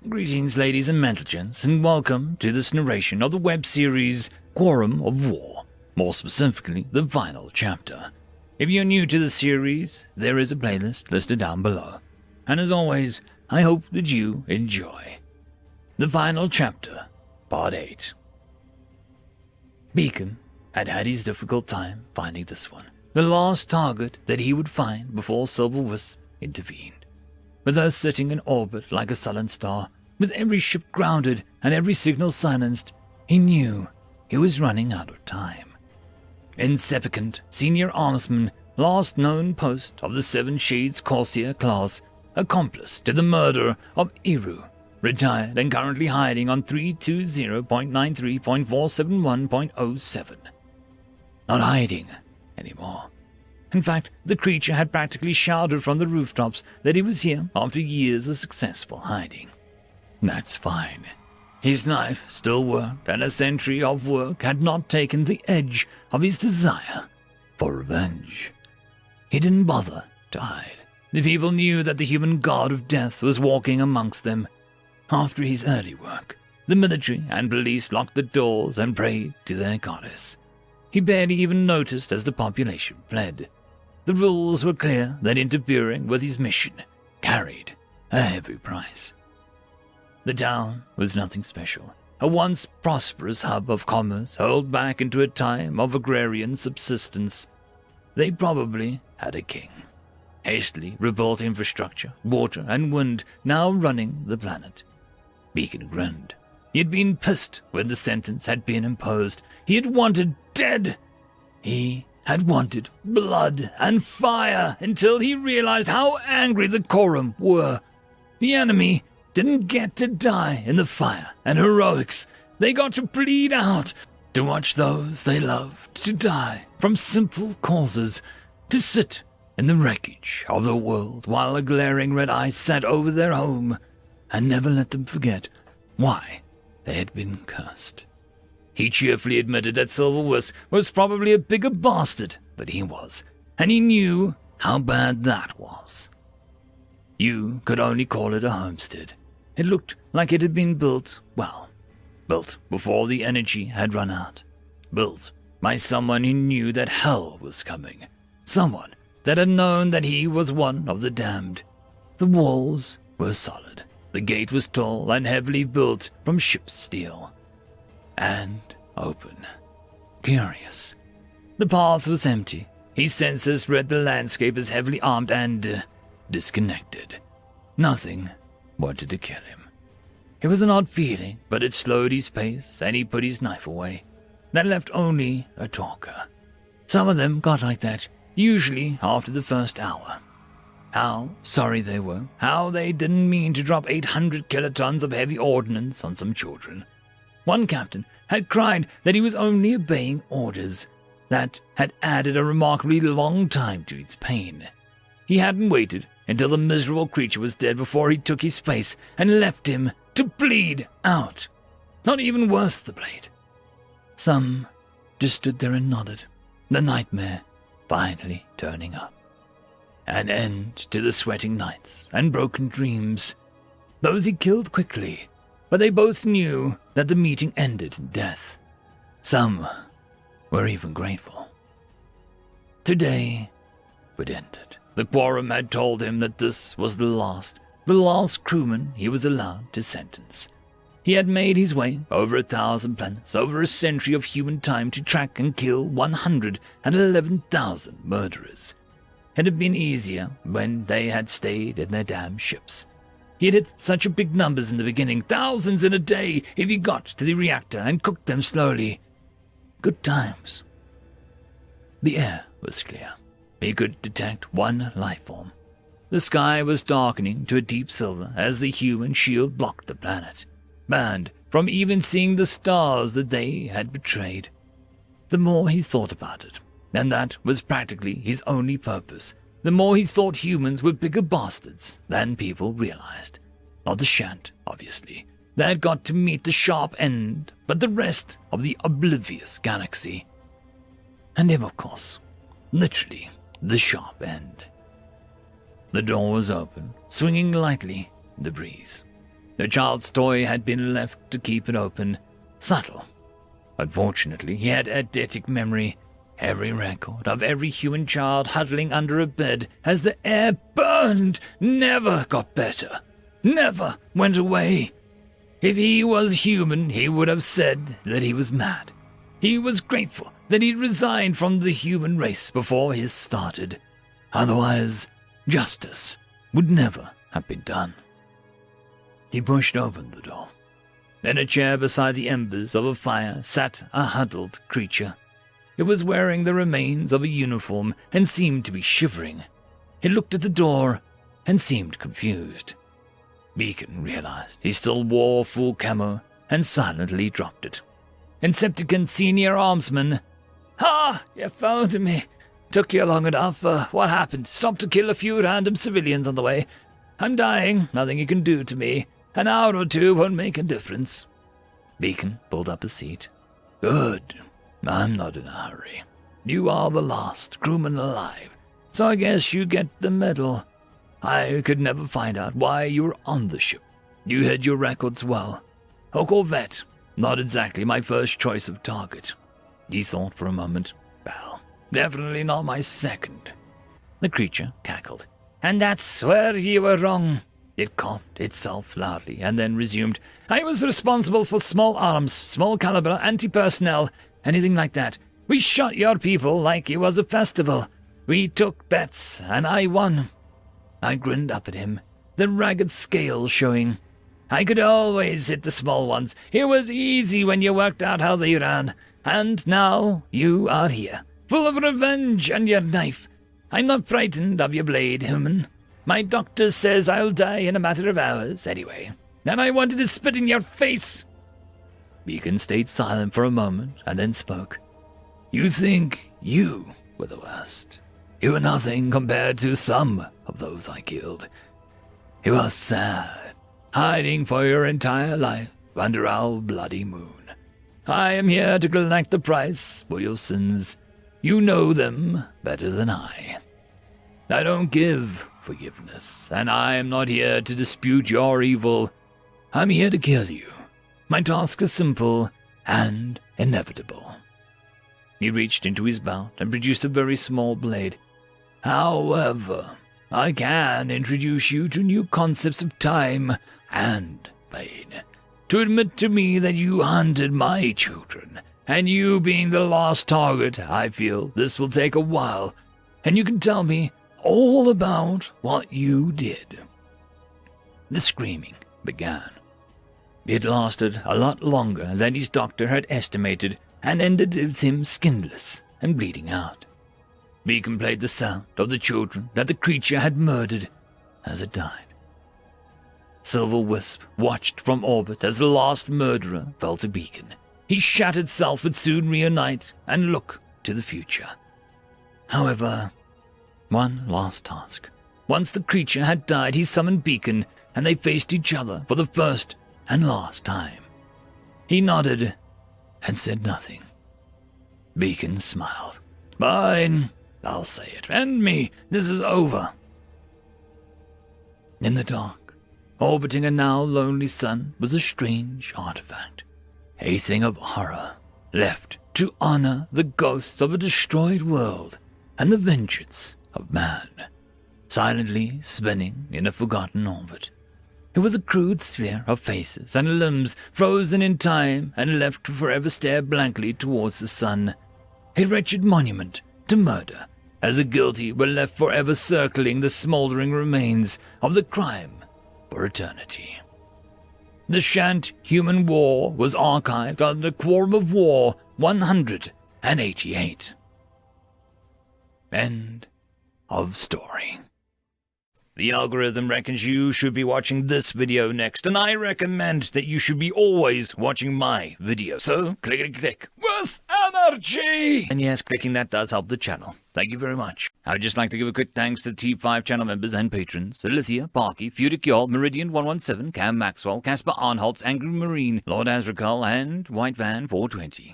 Greetings, ladies and gentlemen, and welcome to this narration of the web series Quorum of War, more specifically the final chapter. If you're new to the series, there is a playlist listed down below, and as always, I hope that you enjoy. The final chapter, Part 8. Beacon had had his difficult time finding this one, the last target that he would find before Silver Wisp intervened. With her sitting in orbit like a sullen star, with every ship grounded and every signal silenced, he knew he was running out of time. Insepicant, senior armsman, last known post of the Seven Shades Corsair class, accomplice to the murder of Eru, retired and currently hiding on 320.93.471.07. Not hiding anymore. In fact, the creature had practically shouted from the rooftops that he was here after years of successful hiding. That's fine. His knife still worked, and a century of work had not taken the edge of his desire for revenge. He didn't bother to hide. The people knew that the human god of death was walking amongst them. After his early work, the military and police locked the doors and prayed to their goddess. He barely even noticed as the population fled. The rules were clear that interfering with his mission carried a heavy price. The town was nothing special, a once prosperous hub of commerce hurled back into a time of agrarian subsistence. They probably had a king. Hastily rebuilt infrastructure, water and wind now running the planet. Beacon grinned. He had been pissed when the sentence had been imposed. He had wanted dead. He had wanted blood and fire until he realized how angry the Quorum were. The enemy didn't get to die in the fire and heroics. They got to bleed out, to watch those they loved to die from simple causes, to sit in the wreckage of the world while a glaring red eye sat over their home and never let them forget why they had been cursed. He cheerfully admitted that Silver Wisp was probably a bigger bastard than he was, and he knew how bad that was. You could only call it a homestead. It looked like it had been built before the energy had run out. Built by someone who knew that hell was coming. Someone that had known that he was one of the damned. The walls were solid. The gate was tall and heavily built from ship's steel. And open. Curious. The path was empty. His senses read the landscape as heavily armed and disconnected. Nothing wanted to kill him. It was an odd feeling, but it slowed his pace and he put his knife away. That left only a talker. Some of them got like that, usually after the first hour. How sorry they were, how they didn't mean to drop 800 kilotons of heavy ordnance on some children. One captain had cried that he was only obeying orders. That had added a remarkably long time to its pain. He hadn't waited until the miserable creature was dead before he took his space and left him to bleed out. Not even worth the blade. Some just stood there and nodded, the nightmare finally turning up. An end to the sweating nights and broken dreams. Those he killed quickly, but they both knew that the meeting ended in death. Some were even grateful. Today would end it. The Quorum had told him that this was the last crewman he was allowed to sentence. He had made his way over 1,000 planets, over a century of human time to track and kill 111,000 murderers. It had been easier when they had stayed in their damn ships. He had hit such big numbers in the beginning, thousands in a day, if he got to the reactor and cooked them slowly. Good times. The air was clear. He could detect one life form. The sky was darkening to a deep silver as the human shield blocked the planet, banned from even seeing the stars that they had betrayed. The more he thought about it, and that was practically his only purpose, the more he thought humans were bigger bastards than people realized. Not the Shant, obviously. They had got to meet the sharp end, but the rest of the oblivious galaxy. And him, of course. Literally, the sharp end. The door was open, swinging lightly in the breeze. The child's toy had been left to keep it open, subtle. Unfortunately, he had eidetic memory. Every record of every human child huddling under a bed as the air burned never got better, never went away. If he was human, he would have said that he was mad. He was grateful that he'd resigned from the human race before his started. Otherwise, justice would never have been done. He pushed open the door. In a chair beside the embers of a fire sat a huddled creature. It was wearing the remains of a uniform and seemed to be shivering. He looked at the door and seemed confused. Beacon realized he still wore full camo and silently dropped it. Insepticant Senior Armsman. "Ha! You found me. Took you long enough. What happened? Stopped to kill a few random civilians on the way. I'm dying. Nothing you can do to me. An hour or two won't make a difference." Beacon pulled up a seat. "Good. I'm not in a hurry. You are the last crewman alive, so I guess you get the medal. I could never find out why you were on the ship. You hid your records well. A corvette, not exactly my first choice of target." He thought for a moment. "Well, definitely not my second." The creature cackled. "And that's where you were wrong." It coughed itself loudly and then resumed. "I was responsible for small arms, small caliber, anti-personnel, anything like that. We shot your people like it was a festival. We took bets, and I won." I grinned up at him, the ragged scale showing. "I could always hit the small ones. It was easy when you worked out how they ran. And now you are here, full of revenge and your knife. I'm not frightened of your blade, human. My doctor says I'll die in a matter of hours, anyway. And I wanted to spit in your face." Beacon stayed silent for a moment and then spoke. "You think you were the worst. You were nothing compared to some of those I killed. It was sad, hiding for your entire life under our bloody moon. I am here to collect the price for your sins. You know them better than I. I don't give forgiveness, and I am not here to dispute your evil. I'm here to kill you. My task is simple and inevitable." He reached into his belt and produced a very small blade. "However, I can introduce you to new concepts of time and pain. To admit to me that you hunted my children, and you being the last target, I feel this will take a while, and you can tell me all about what you did." The screaming began. It lasted a lot longer than his doctor had estimated and ended with him skinless and bleeding out. Beacon played the sound of the children that the creature had murdered as it died. Silver Wisp watched from orbit as the last murderer fell to Beacon. His shattered self would soon reunite and look to the future. However, one last task. Once the creature had died, he summoned Beacon, and they faced each other for the first and last time. He nodded and said nothing. Beacon smiled. "Fine, I'll say it. End me. This is over." In the dark, orbiting a now lonely sun, was a strange artifact. A thing of horror, left to honor the ghosts of a destroyed world and the vengeance of man, silently spinning in a forgotten orbit. It was a crude sphere of faces and limbs frozen in time and left to forever stare blankly towards the sun. A wretched monument to murder, as the guilty were left forever circling the smoldering remains of the crime for eternity. The Shant Human War was archived under Quorum of War 188. End of story. The algorithm reckons you should be watching this video next, and I recommend that you should be always watching my video. So, click with energy! And yes, clicking that does help the channel. Thank you very much. I would just like to give a quick thanks to the T5 channel members and patrons: Ithilia, Parky, Fudic Yol, Meridian117, Cam Maxwell, Casper Arnholtz, Angry Marine, Lord Azrekahl, and White Van 420.